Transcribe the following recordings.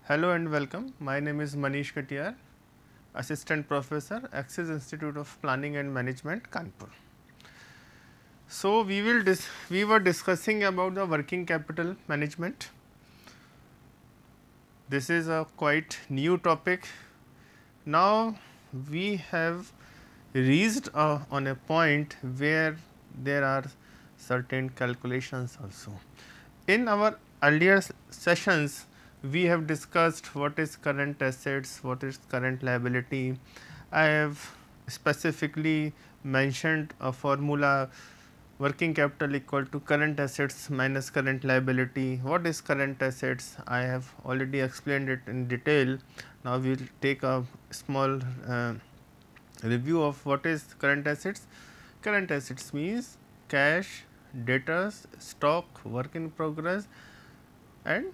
Hello and welcome. My name is Manish Katiyar, Assistant Professor, Axis Institute of Planning and Management, Kanpur. So, we were discussing about the working capital management. This is a quite new topic. Now, we have reached on a point where there are certain calculations also. In our earlier sessions, we have discussed what is current assets, what is current liability. I have specifically mentioned a formula, working capital equal to current assets minus current liability. What is current assets? I have already explained it in detail. Now, we will take a small review of what is current assets. Current assets means cash, debtors, stock, work in progress, and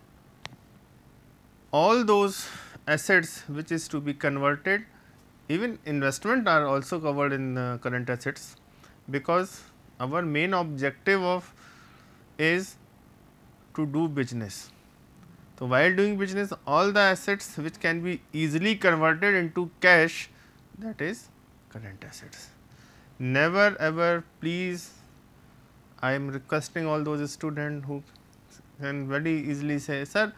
all those assets which is to be converted. Even investment are also covered in current assets, because our main objective of is to do business. So, while doing business, all the assets which can be easily converted into cash, that is current assets. Never ever, please, I am requesting all those students who can very easily say, sir,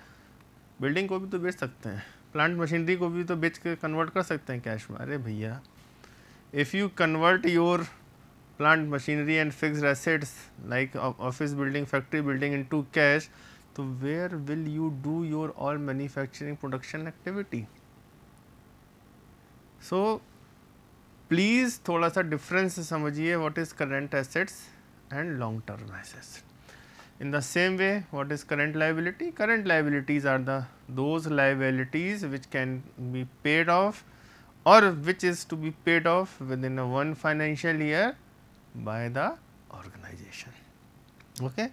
building को भी तो बेच सकते हैं, plant machinery को भी तो बेच के कन्वर्ट कर सकते हैं कैश में. अरे भैया, if you convert your plant machinery and fixed assets like office building, factory building into cash, तो where will you do your all manufacturing production activity? So please थोड़ा सा डिफरेंस समझिए, what is current assets and long term assets. In the same way, what is current liability? Current liabilities are those liabilities which can be paid off or which is to be paid off within a one financial year by the organization. Okay.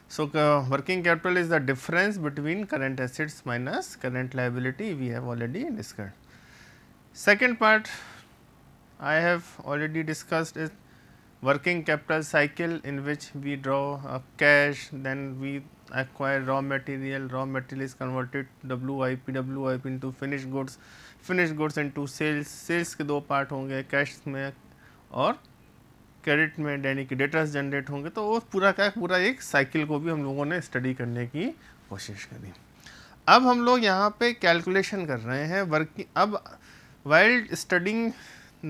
So, working capital is the difference between current assets minus current liability, we have already discussed. Second part I have already discussed is working capital cycle, in which we draw cash, then we acquire raw material is converted WIP into finished goods into sales के दो part होंगे, cash में और credit में, यानी कि debtors generate होंगे. तो वो पूरा एक साइकिल को भी हम लोगों ने स्टडी करने की कोशिश करी. अब हम लोग यहाँ पे कैलकुलेशन कर रहे हैं वर्किंग. अब while studying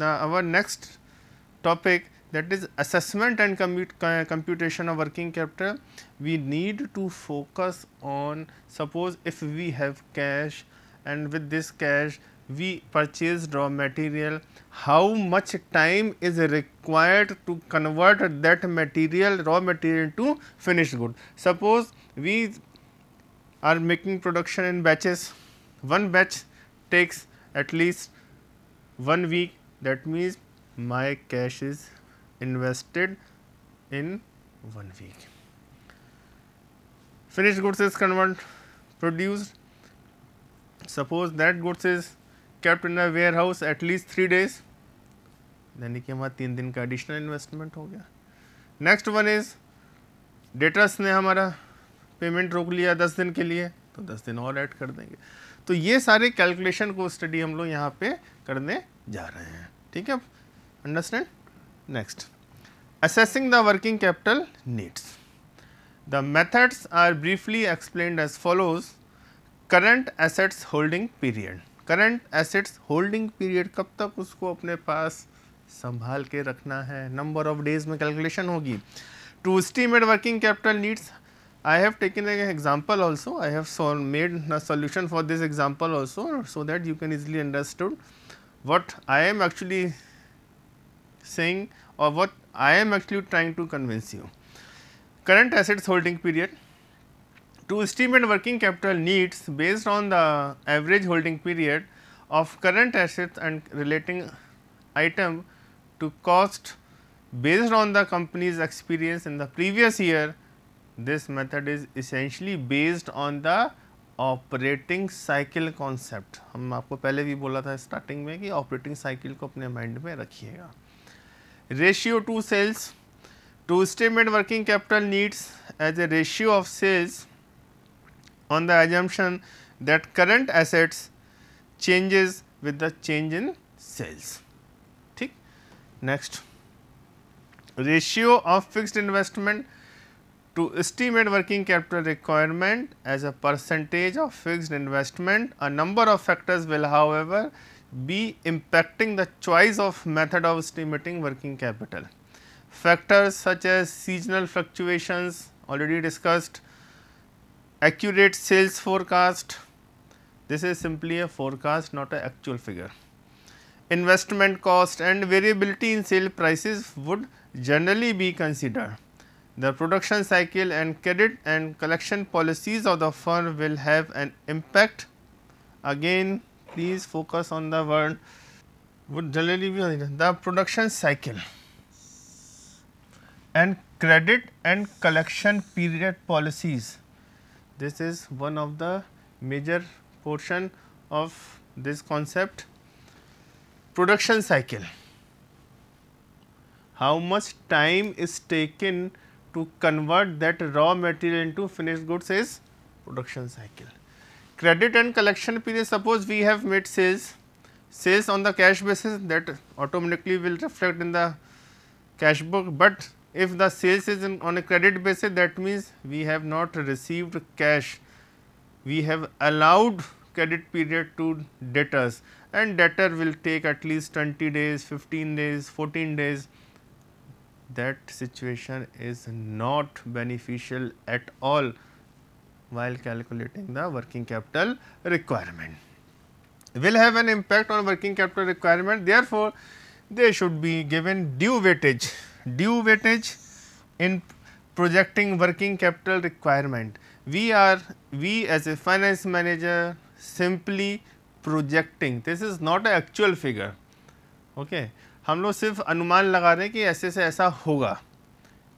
our next topic, that is assessment and computation of working capital, we need to focus on, suppose if we have cash and with this cash we purchase raw material, how much time is required to convert that raw material into finished good. Suppose we are making production in batches, one batch takes at least 1 week, that means my cash is invested in 1 week. Finished goods is produced. Suppose that goods is kept in a warehouse at least 3 days, यानी कि हमारा 3 दिन का additional investment हो गया. Next one is debtors ने हमारा payment रोक लिया 10 दिन के लिए, तो 10 दिन और ऐड कर देंगे. तो ये सारे कैलकुलेशन को स्टडी हम लोग यहाँ पे करने जा रहे हैं. ठीक है, understand. Next, assessing the working capital needs. The methods are briefly explained as follows. Current assets holding period. Current assets holding period, कब तक उसको अपने पास संभाल के रखना है, नंबर ऑफ डेज में कैलकुलेशन होगी. To estimate working capital needs, I have taken an example also. I have made a solution for this example also, so that you can easily understood what I am actually saying or what I am actually trying to convince you. Current assets holding period. To estimate working capital needs based on the average holding period of current assets and relating item to cost based on the company's experience in the previous year, this method is essentially based on the operating cycle concept. हम आपको पहले भी बोला था starting में कि operating cycle को अपने माइंड में रखिएगा. Ratio to sales. To estimate working capital needs as a ratio of sales on the assumption that current assets changes with the change in sales. ठीक. Next, ratio of fixed investment to estimate working capital requirement as a percentage of fixed investment. A number of factors will, however, be impacting the choice of method of estimating working capital. Factors such as seasonal fluctuations, already discussed, accurate sales forecast, this is simply a forecast, not an actual figure. Investment cost and variability in sale prices would generally be considered. The production cycle and credit and collection policies of the firm will have an impact. Again, please focus on the word would generally be the production cycle and credit and collection period policies. This is one of the major portion of this concept. Production cycle, how much time is taken to convert that raw material into finished goods is production cycle. Credit and collection period, suppose we have made sales on the cash basis, that automatically will reflect in the cash book, but if the sales is on a credit basis, that means we have not received cash, we have allowed credit period to debtors, and debtor will take at least 20 days, 15 days, 14 days. That situation is not beneficial at all while calculating the working capital requirement. Will have an impact on working capital requirement, therefore, they should be given due weightage in projecting working capital requirement. We as a finance manager simply projecting, this is not an actual figure. Okay. हम लोग सिर्फ अनुमान लगा रहे हैं कि ऐसे से ऐसा होगा.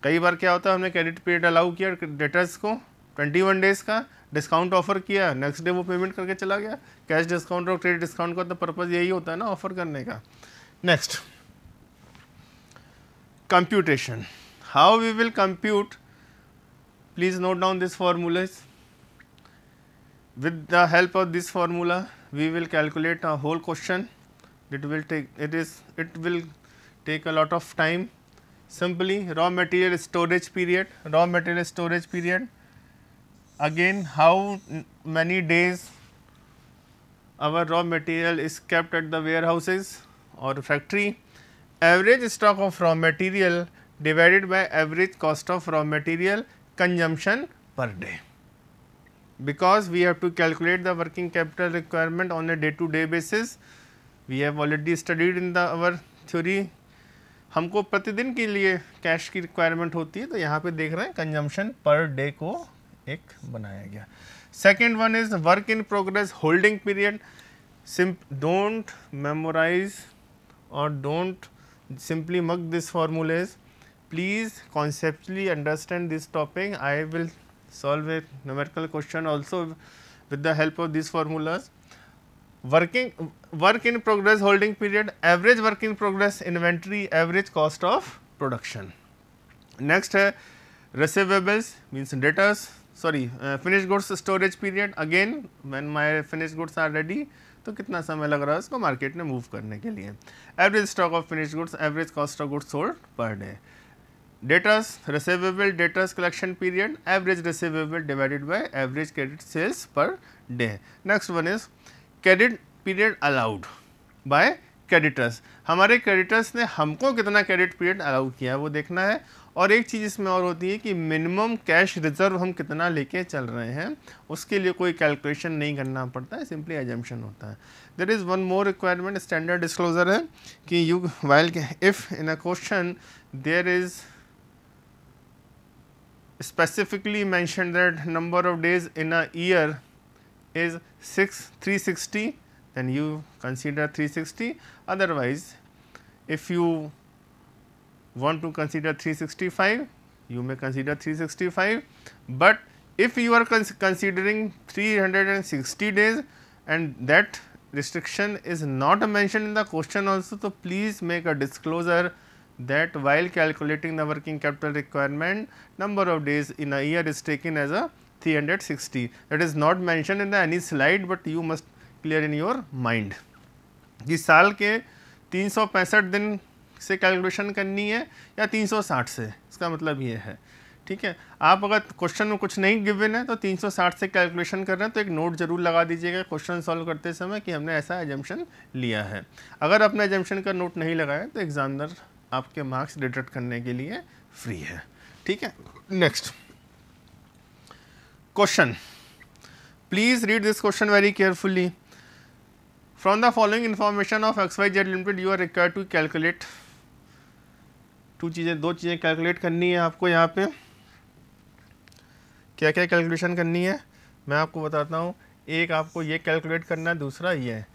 कई बार क्या होता है, हमने क्रेडिट पीरियड अलाउ किया डेटर्स को 21 डेज़ का, डिस्काउंट ऑफर किया, नेक्स्ट डे वो पेमेंट करके चला गया. कैश डिस्काउंट और क्रेडिट डिस्काउंट का तो पर्पज़ यही होता है ना, ऑफर करने का. Next, computation, how we will compute, please note down this formulas. With the help of this formula, we will calculate a whole question. It will take a lot of time. Simply, raw material storage period. Again, how many days our raw material is kept at the warehouses or factory. Average stock of raw material divided by average cost of raw material consumption per day. Because we have to calculate the working capital requirement on a day to day basis, we have already studied in the our theory. हमको प्रतिदिन के लिए cash की requirement होती है, तो यहाँ पे देख रहे हैं कंजम्पशन पर डे को एक बनाया गया. Second one is work in progress holding period. Don't memorise और don't simply mug this formulas. Please conceptually understand this topic. I will solve a numerical question also with the help of these formulas. Work in progress holding period, average work in progress inventory, average cost of production. Next है receivables means debtors, finished goods storage period. Again when my finished goods are ready, तो कितना समय लग रहा है उसको market में move करने के लिए. Average stock of finished goods, average cost of goods sold per day. Debtors receivable, debtors collection period, average receivable divided by average credit sales per day. Next one is credit period allowed by creditors. हमारे creditors ने हमको कितना credit period allow किया है वो देखना है. और एक चीज़ इसमें और होती है कि मिनिमम कैश रिजर्व हम कितना लेके चल रहे हैं, उसके लिए कोई कैलकुलेशन नहीं करना पड़ता है, सिंपली एजम्पशन होता है. There is one more requirement, standard disclosure है कि you while if in a question there is specifically mentioned that number of days in a year is 360, then you consider 360. Otherwise, if you want to consider 365, you may consider 365. But if you are considering 360 days and that restriction is not mentioned in the question also, so please make a disclosure that while calculating the working capital requirement, number of days in a year is taken as a 360. That is not mentioned in the any slide, but you must clear in your mind कि साल के 365 दिन से calculation करनी है या 360 से, इसका मतलब ये है। ठीक है, आप अगर क्वेश्चन में कुछ नहीं गिवन है तो 360 से कैलकुलेशन कर रहे हैं तो एक नोट जरूर लगा दीजिएगा क्वेश्चन सॉल्व करते समय कि हमने ऐसा एजम्पशन लिया है। अगर अपने एजम्पशन का नोट नहीं लगाया तो एग्जामिनर आपके मार्क्स डिडक्ट करने के लिए फ्री है। ठीक है, next question, please read this question very carefully. From the following information of XYZ limited you are required to calculate, दो चीज़ें कैलकुलेट करनी है आपको। यहाँ पे क्या क्या कैलकुलेशन करनी है मैं आपको बताता हूँ। एक आपको ये कैलकुलेट करना है, दूसरा ये है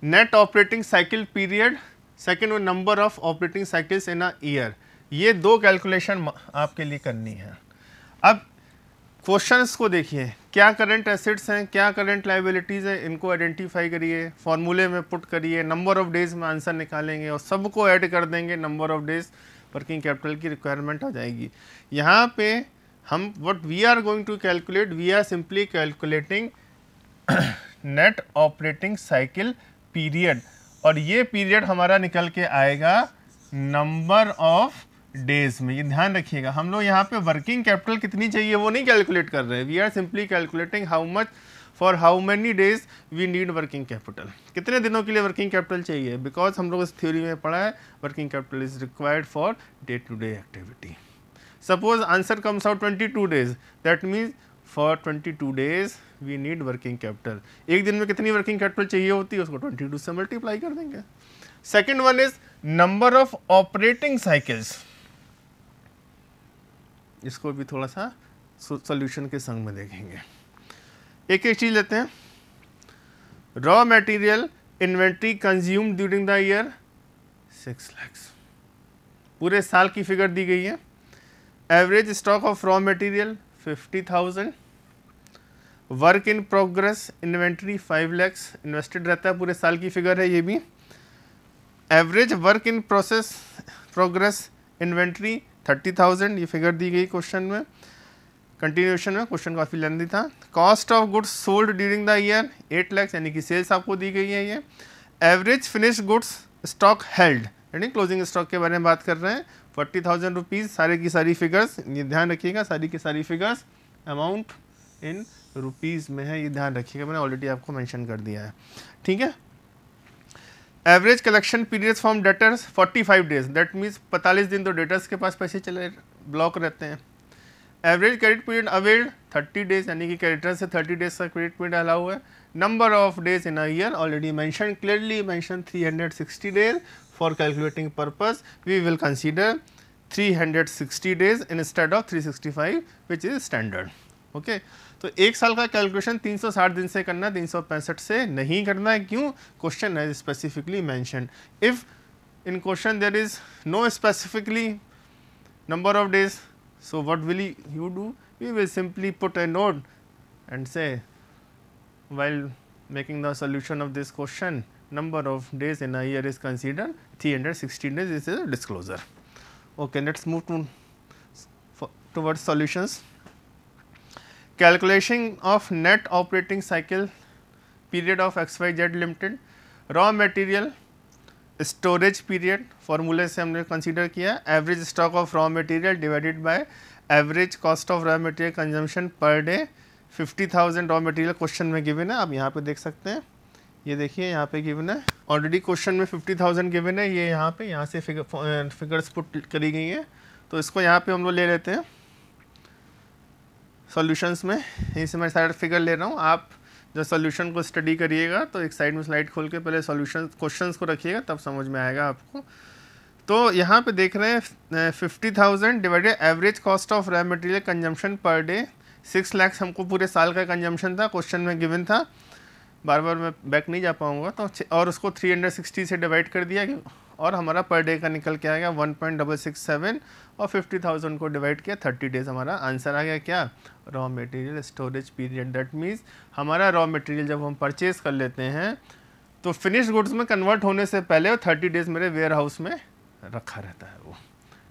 net operating cycle period, second number of operating cycles in a year. ये दो कैलकुलेशन आपके लिए करनी है। अब क्वेश्चंस को देखिए, क्या करंट एसेट्स हैं, क्या करंट लाइबिलिटीज़ है, इनको आइडेंटिफाई करिए, फॉर्मूले में पुट करिए, नंबर ऑफ डेज में आंसर निकालेंगे और सबको ऐड कर देंगे, number of days working capital की रिक्वायरमेंट आ जाएगी। यहाँ पे हम what we are going to calculate, we are simply calculating net operating cycle period, और ये पीरियड हमारा निकल के आएगा नंबर ऑफ डेज में। ये ध्यान रखिएगा, हम लोग यहाँ पे वर्किंग कैपिटल कितनी चाहिए वो नहीं कैलकुलेट कर रहे हैं, we are simply calculating how much for how many days we need working capital, कितने दिनों के लिए वर्किंग कैपिटल चाहिए, बिकॉज हम लोग इस थ्योरी में पढ़ा है working capital is required for day to day activity. Suppose answer comes out 22 days, that means for 22 days we need working capital. एक दिन में कितनी वर्किंग कैपिटल चाहिए होती है, उसको 22 से मल्टीप्लाई कर देंगे। Second one is number of operating cycles, इसको भी थोड़ा सा सॉल्यूशन के संग में देखेंगे। एक एक चीज लेते हैं, raw material inventory consume during the year 6 lakhs, पूरे साल की फिगर दी गई है। Average stock of raw material 50,000, work in progress inventory 5 lakhs, invested रहता है, पूरे साल की फिगर है ये भी। Average work in process progress inventory 30,000, ये फिगर दी गई क्वेश्चन में। कंटिन्यूएशन में क्वेश्चन काफ़ी लेंथी था। Cost of goods sold during the year 8 lakhs, यानी कि सेल्स आपको दी गई है ये। Average finish goods stock held, यानी क्लोजिंग स्टॉक के बारे में बात कर रहे हैं, 40,000 रुपीज़। सारे की सारी फिगर्स, ये ध्यान रखिएगा, सारी की सारी फिगर्स अमाउंट इन रुपीज़ में है, ये ध्यान रखिएगा, मैंने ऑलरेडी आपको मेंशन कर दिया है। ठीक है, average collection periods from debtors 45 days, that means 45 दिन तो डेटर्स के पास पैसे चले ब्लॉक रहते हैं। Average credit period availed 30 days, यानी कि क्रेडिटर से 30 डेज का क्रेडिट पीरियड अलाउ है। Number of days in a year already mention, clearly mention 360 days. For calculating purpose we will consider 360 days instead of 365 which is standard. Okay, तो एक साल का calculation 360 दिन से करना, 365 से नहीं करना है। क्यों? क्वेश्चन है specifically mention. If in question there is no specifically number of days, so what will you do? We will simply put a note and say while making the solution of this question, number of days in a year is considered 360 days. This is a disclosure. Okay, let's move towards solutions. Calculation of net operating cycle period of XYZ Limited, raw material storage period, फॉर्मूले से हमने consider किया average stock of raw material divided by average cost of raw material consumption per day. 50,000 raw material question में given है, आप यहाँ पे देख सकते हैं, ये देखिए यहाँ पे गिवन है, ऑलरेडी क्वेश्चन में 50,000 गिवन है, ये यहाँ पे यहाँ से फिगर्स पुट करी गई हैं, तो इसको यहाँ पे हम लोग ले लेते हैं सॉल्यूशंस में। यहीं से मैं सारा फिगर ले रहा हूँ, आप जब सॉल्यूशन को स्टडी करिएगा तो एक साइड में स्लाइड खोल के पहले सॉल्यूशन क्वेश्चंस को रखिएगा, तब समझ में आएगा आपको। तो यहाँ पे देख रहे हैं 50,000 divided average cost of raw material consumption per day 6 lakhs, हमको पूरे साल का कंजम्पशन था, क्वेश्चन में गिवन था, बार बार मैं बैक नहीं जा पाऊँगा, तो और उसको 360 से डिवाइड कर दिया और हमारा पर डे का निकल के आ गया 1.667 और 50,000 को डिवाइड किया 30 डेज, हमारा आंसर आ गया क्या? Raw material storage period. That means हमारा रॉ मटेरियल जब हम परचेज कर लेते हैं तो फिनिश गुड्स में कन्वर्ट होने से पहले 30 डेज मेरे वेयर हाउस में रखा रहता है वो।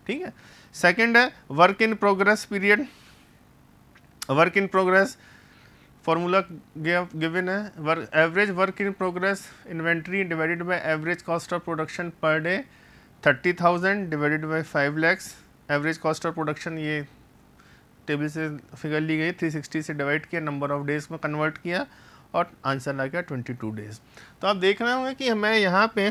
ठीक है, सेकेंड है work in progress period, work in progress formula given है, average work in progress inventory divided by average cost of production per day 30,000 divided by 5 lakhs। Average cost of production ये टेबल से figure ली गई, 360 से divide किया, number of days में convert किया और आंसर आ गया 22 डेज। तो आप देख रहे होंगे कि मैं यहाँ पे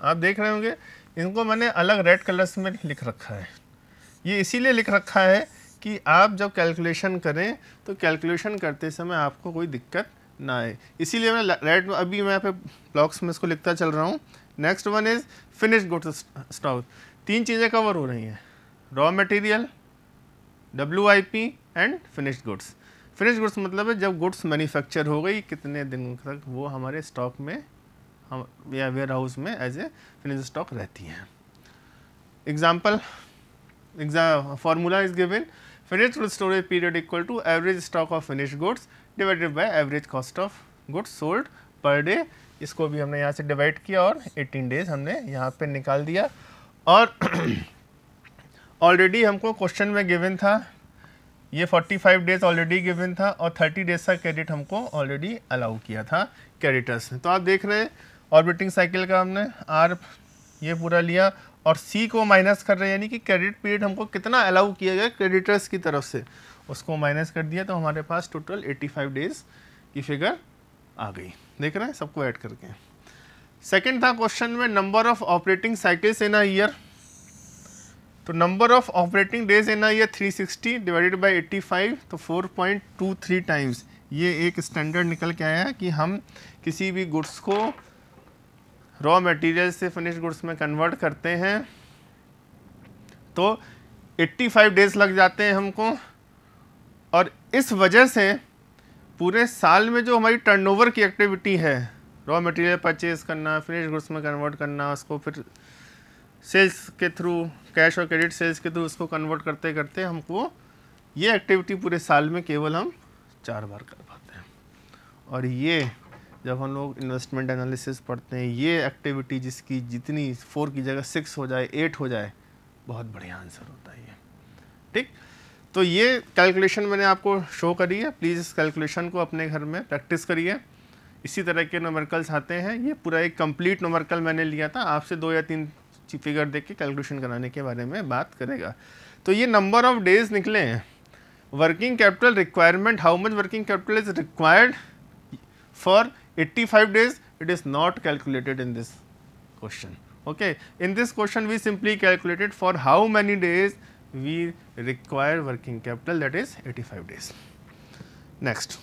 आप देख रहे होंगे इनको मैंने अलग रेड कलर्स में लिख रखा है। ये इसीलिए लिख रखा है कि आप जब कैलकुलेशन करें तो कैलकुलेशन करते समय आपको कोई दिक्कत ना आए, इसीलिए मैं रेड अभी मैं यहाँ पे ब्लॉक्स में इसको लिखता चल रहा हूँ। Next one is finished goods stock. 3 चीज़ें कवर हो रही हैं, raw material, WIP and finished goods. Finished goods मतलब है जब गुड्स मैन्युफैक्चर हो गई कितने दिन तक वो हमारे स्टॉक में हम या वेयर हाउस में एज ए फिनिश स्टॉक रहती हैं। Example formula is given, finished goods storage period equal to average stock of finished goods divided by average cost of goods sold per day. इसको भी हमने यहाँ से डिवाइड किया और 18 डेज हमने यहाँ पे निकाल दिया। और ऑलरेडी हमको क्वेश्चन में गिवन था ये 45 डेज ऑलरेडी गिवन था और 30 डेज का क्रेडिट हमको ऑलरेडी अलाउ किया था क्रेडिटर्स। तो आप देख रहे हैं ऑर्बिटिंग साइकिल का हमने आर ये पूरा लिया और सी को माइनस कर रहे हैं, यानी कि क्रेडिट पीरियड हमको कितना अलाउ किया गया क्रेडिटर्स की तरफ से उसको माइनस कर दिया, तो हमारे पास टोटल 85 डेज की फिगर आ गई। देख रहे हैं सबको ऐड करके। सेकंड था क्वेश्चन में number of operating cycles in a year. तो number of operating days in a year 360 divided by 85, तो 4.23 टाइम्स ये एक स्टैंडर्ड निकल के आया कि हम किसी भी गुड्स को रॉ मटेरियल से फिनिश गुड्स में कन्वर्ट करते हैं तो 85 डेज लग जाते हैं हमको। और इस वजह से पूरे साल में जो हमारी टर्नओवर की एक्टिविटी है, रॉ मटेरियल परचेज करना, फिनिश गुड्स में कन्वर्ट करना, उसको फिर सेल्स के थ्रू कैश और क्रेडिट सेल्स के थ्रू उसको कन्वर्ट करते करते हमको ये एक्टिविटी पूरे साल में केवल हम 4 बार कर पाते हैं। और ये जब हम लोग इन्वेस्टमेंट एनालिसिस पढ़ते हैं, ये एक्टिविटी जिसकी जितनी 4 की जगह 6 हो जाए, 8 हो जाए, बहुत बढ़िया आंसर होता है ये। ठीक, तो ये कैलकुलेशन मैंने आपको शो करी है, प्लीज़ इस कैलकुलेशन को अपने घर में प्रैक्टिस करिए। इसी तरह के न्यूमेरिकल्स आते हैं, ये पूरा एक कंप्लीट न्यूमेरिकल मैंने लिया था, आपसे 2 या 3 फिगर देख के कैलकुलेशन कराने के बारे में बात करेगा। तो ये नंबर ऑफ डेज निकले हैं। Working capital requirement, how much working capital is required for 85 days, it is not calculated in this question. Okay, in this question we simply calculated for how many days we require working capital, that is 85 days. Next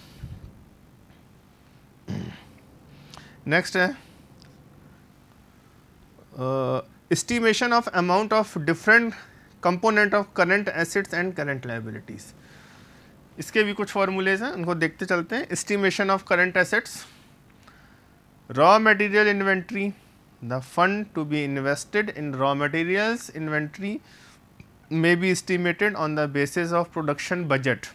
है estimation of amount of different component of current assets and current liabilities. इसके भी कुछ formulas हैं, उनको देखते चलते हैं। estimation of current assets, raw material inventory, the fund to be invested in raw materials inventory may be estimated on the basis of production budget.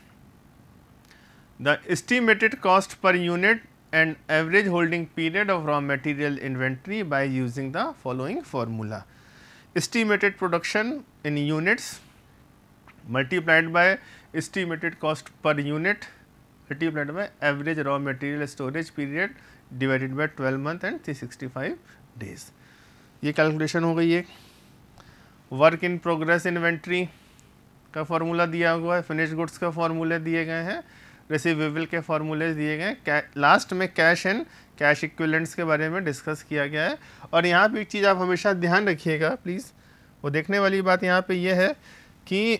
The estimated cost per unit and average holding period of raw material inventory by using the following formula. Estimated production in units multiplied by estimated cost per unit multiplied by average raw material storage period divided by 12 month and 365 days. ये calculation हो गई है। Work in progress inventory का formula दिया हुआ है, finish goods का फॉर्मूले दिए गए हैं, रिसीवेबल के फॉर्मूले दिए गए, लास्ट में कैश एंड कैश इक्विवेलेंट्स के बारे में डिस्कस किया गया है। और यहाँ पे एक चीज़ आप हमेशा ध्यान रखिएगा प्लीज़, वो देखने वाली बात यहाँ पे ये है कि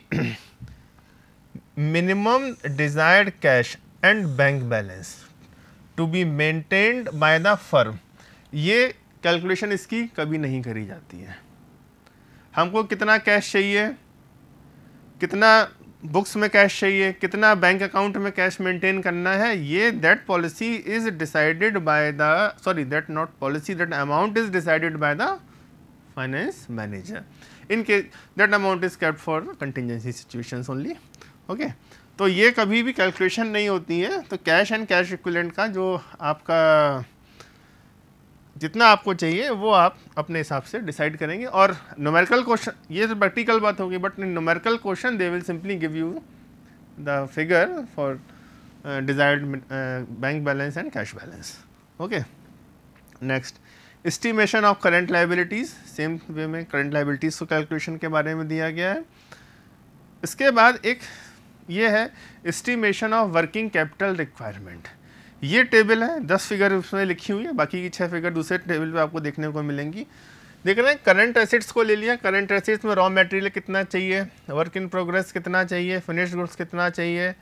minimum desired cash and bank balance to be maintained by the firm, ये कैलकुलेशन इसकी कभी नहीं करी जाती है। हमको कितना कैश चाहिए, कितना बुक्स में कैश चाहिए, कितना बैंक अकाउंट में कैश मेंटेन करना है, ये that policy is decided by the that not policy, that amount is decided by the finance manager. In case that amount is kept for contingency situations only. Okay, तो ये कभी भी calculation नहीं होती है। तो कैश एंड कैश इक्विवेलेंट का जो आपका जितना आपको चाहिए वो आप अपने हिसाब से डिसाइड करेंगे। और न्यूमेरिकल क्वेश्चन, ये तो प्रैक्टिकल बात होगी, but in numerical question they will simply give you the figure for desired bank balance and cash balance. Okay, next estimation of current liabilities, same way में करंट लाइबिलिटीज़ को calculation के बारे में दिया गया है। इसके बाद एक ये है estimation of working capital requirement. ये टेबल है, 10 फिगर उसमें लिखी हुई है, बाकी की 6 फिगर दूसरे टेबल पे आपको देखने को मिलेंगी। देख रहे हैं, करंट एसेट्स को ले लिया। करंट एसेट्स में रॉ मटेरियल कितना चाहिए, वर्क इन प्रोग्रेस कितना चाहिए, फिनिश्ड गुड्स कितना चाहिए,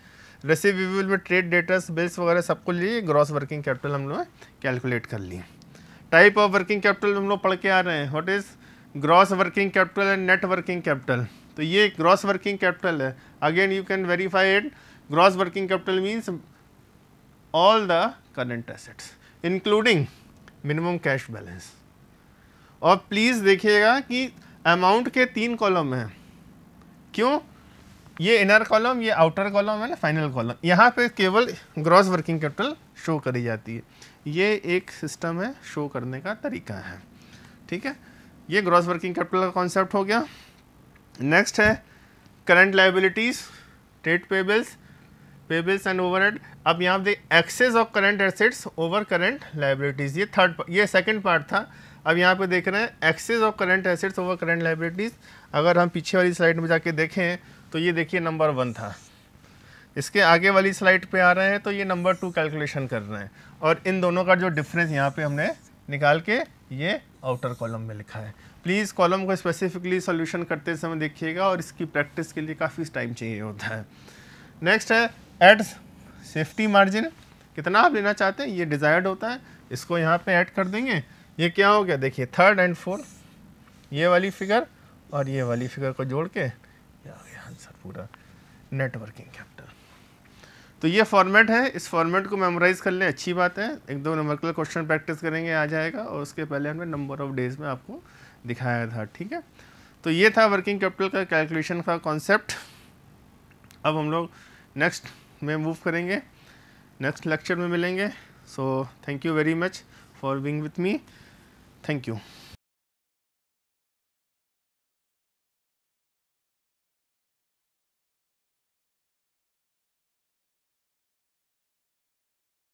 रिसीवेबल में ट्रेड डेटर्स, बिल्स वगैरह सबको लिए ग्रॉस वर्किंग कैपिटल हम लोग कैलकुलेट कर लिए। टाइप ऑफ वर्किंग कैपिटल हम लोग पढ़ के आ रहे हैं, what is gross working capital and net working capital. तो ये ग्रॉस वर्किंग कैपिटल है, again you can verify it. Gross working capital means all the current assets including minimum cash balance. और प्लीज़ देखिएगा कि अमाउंट के 3 column हैं। क्यों? ये इनर कॉलम, ये आउटर कॉलम है ना, फाइनल कॉलम। यहाँ पे केवल ग्रॉस वर्किंग कैपिटल शो करी जाती है। ये एक सिस्टम है, शो करने का तरीका है, ठीक है। ये ग्रॉस वर्किंग कैपिटल का कॉन्सेप्ट हो गया। नेक्स्ट है current liabilities, trade payables, payables and overhead. अब यहाँ पे excess of current assets over current liabilities, ये सेकंड पार्ट था। अब यहाँ पे देख रहे हैं excess of current assets over current liabilities. अगर हम पीछे वाली स्लाइड में जाके देखें तो ये देखिए नंबर 1 था, इसके आगे वाली स्लाइड पे आ रहे हैं तो ये नंबर 2 कैलकुलेशन कर रहे हैं। और इन दोनों का जो डिफरेंस यहाँ पे हमने निकाल के ये आउटर कॉलम में लिखा है। प्लीज़ कॉलम को स्पेसिफिकली सॉल्यूशन करते समय देखिएगा, और इसकी प्रैक्टिस के लिए काफ़ी टाइम चाहिए होता है। नेक्स्ट है ऐड सेफ्टी मार्जिन, कितना आप लेना चाहते हैं ये डिज़ायर्ड होता है, इसको यहाँ पे ऐड कर देंगे। ये क्या हो गया, देखिए 3rd and 4th, ये वाली फिगर और ये वाली फिगर को जोड़ के ये आ गया आंसर पूरा, नेट वर्किंग कैपिटल। तो ये फॉर्मेट है, इस फॉर्मेट को मेमोराइज कर लें, अच्छी बात है। 1-2 न्यूमेरिकल क्वेश्चन प्रैक्टिस करेंगे, आ जाएगा। और उसके पहले हमने नंबर ऑफ डेज में आपको दिखाया था, ठीक है। तो ये था वर्किंग कैपिटल का कैलकुलेशन का कॉन्सेप्ट। अब हम लोग नेक्स्ट में मूव करेंगे, नेक्स्ट लेक्चर में मिलेंगे। So thank you very much for being with me, thank you.